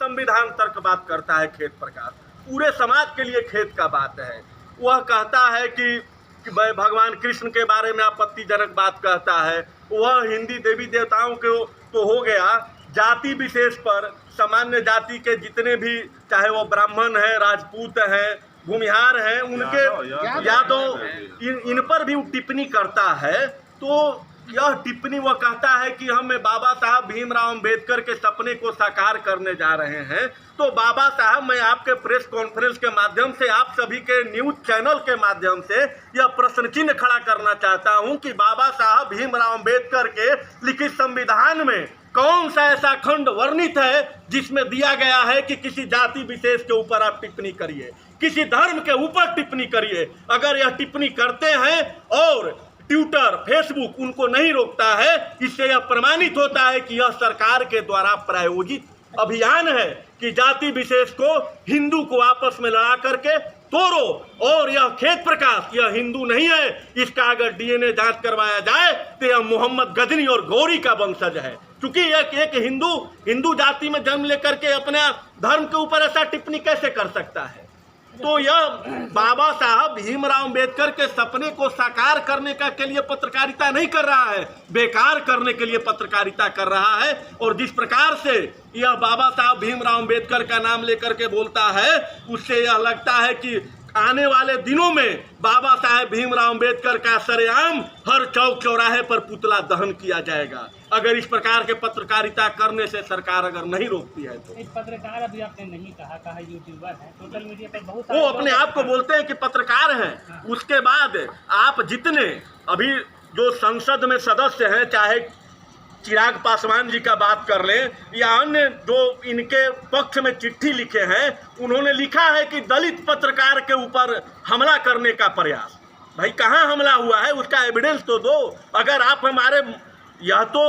संविधान तर्क बात करता है खेत प्रकाश, पूरे समाज के लिए खेत का बात है। वह कहता है कि भगवान कृष्ण के बारे में आपत्तिजनक बात कहता है। वह हिंदी देवी देवताओं के तो हो गया, जाति विशेष पर सामान्य जाति के जितने भी, चाहे वो ब्राह्मण हैं, राजपूत हैं, भूमिहार हैं, उनके यादव इन पर भी टिप्पणी करता है। तो यह टिप्पणी वह कहता है कि हम बाबा साहब भीमराव अंबेडकर के सपने को साकार करने जा रहे हैं। तो बाबा साहब, मैं आपके प्रेस कॉन्फ्रेंस के माध्यम से, आप सभी के न्यूज चैनल के माध्यम से यह प्रश्न चिन्ह खड़ा करना चाहता हूं कि बाबा साहब भीमराव अंबेडकर के लिखित संविधान में कौन सा ऐसा खंड वर्णित है जिसमें दिया गया है कि किसी जाति विशेष के ऊपर आप टिप्पणी करिए, किसी धर्म के ऊपर टिप्पणी करिए। अगर यह टिप्पणी करते हैं और ट्विटर, फेसबुक उनको नहीं रोकता है, इससे यह प्रमाणित होता है कि यह सरकार के द्वारा प्रायोजित अभियान है कि जाति विशेष को, हिंदू को आपस में लड़ा करके तोड़ो। और यह खेत प्रकाश, यह हिंदू नहीं है। इसका अगर डीएनए जांच करवाया जाए तो यह मोहम्मद गजनी और गौरी का वंशज है, क्योंकि एक हिंदू जाति में जन्म लेकर के अपने धर्म के ऊपर ऐसा टिप्पणी कैसे कर सकता है। तो यह बाबा साहब भीमराव अंबेडकर के सपने को साकार करने का के लिए पत्रकारिता नहीं कर रहा है, बेकार करने के लिए पत्रकारिता कर रहा है। और जिस प्रकार से यह बाबा साहब भीमराव अंबेडकर का नाम लेकर के बोलता है, उससे यह लगता है कि आने वाले दिनों में बाबा साहेब भीमराव अंबेडकर का सरेआम हर चौक चौराहे पर पुतला दहन किया जाएगा, अगर इस प्रकार के पत्रकारिता करने से सरकार अगर नहीं रोकती है तो। एक पत्रकार अभी आपने नहीं कहा यूट्यूबर है, सोशल मीडिया पर बहुत वो अपने आप को बोलते हैं कि पत्रकार हैं। हाँ। उसके बाद आप जितने अभी जो संसद में सदस्य हैं, चाहे चिराग पासवान जी का बात कर लें या अन्य जो इनके पक्ष में चिट्ठी लिखे हैं, उन्होंने लिखा है कि दलित पत्रकार के ऊपर हमला करने का प्रयास। भाई कहाँ हमला हुआ है, उसका एविडेंस तो दो। अगर आप हमारे, यह तो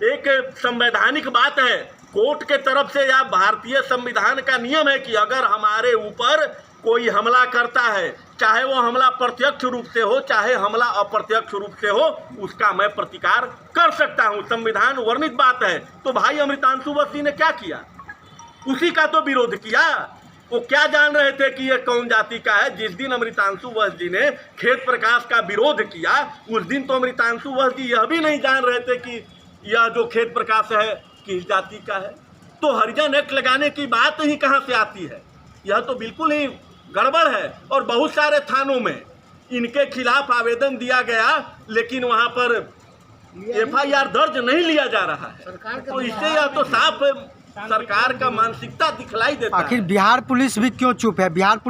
एक संवैधानिक बात है, कोर्ट के तरफ से या भारतीय संविधान का नियम है कि अगर हमारे ऊपर कोई हमला करता है, चाहे वो हमला प्रत्यक्ष रूप से हो, चाहे हमला अप्रत्यक्ष रूप से हो, उसका मैं प्रतिकार कर सकता हूं, संविधान वर्णित बात है। तो भाई अमृतांशु वश जी ने क्या किया, उसी का तो विरोध किया। वो क्या जान रहे थे कि ये कौन जाति का है। जिस दिन अमृतांशु वश जी ने खेत प्रकाश का विरोध किया, उस दिन तो अमृतांशु वश जी यह भी नहीं जान रहे थे कि यह जो खेत प्रकाश है किस जाति का है। तो हरिजन एक्ट लगाने की बात ही कहाँ से आती है, यह तो बिल्कुल ही गड़बड़ है। और बहुत सारे थानों में इनके खिलाफ आवेदन दिया गया, लेकिन वहां पर एफआईआर दर्ज नहीं लिया जा रहा है। तो इससे यह तो साफ सरकार का मानसिकता दिखलाई देता है। आखिर बिहार पुलिस भी क्यों चुप है? बिहार पुलिस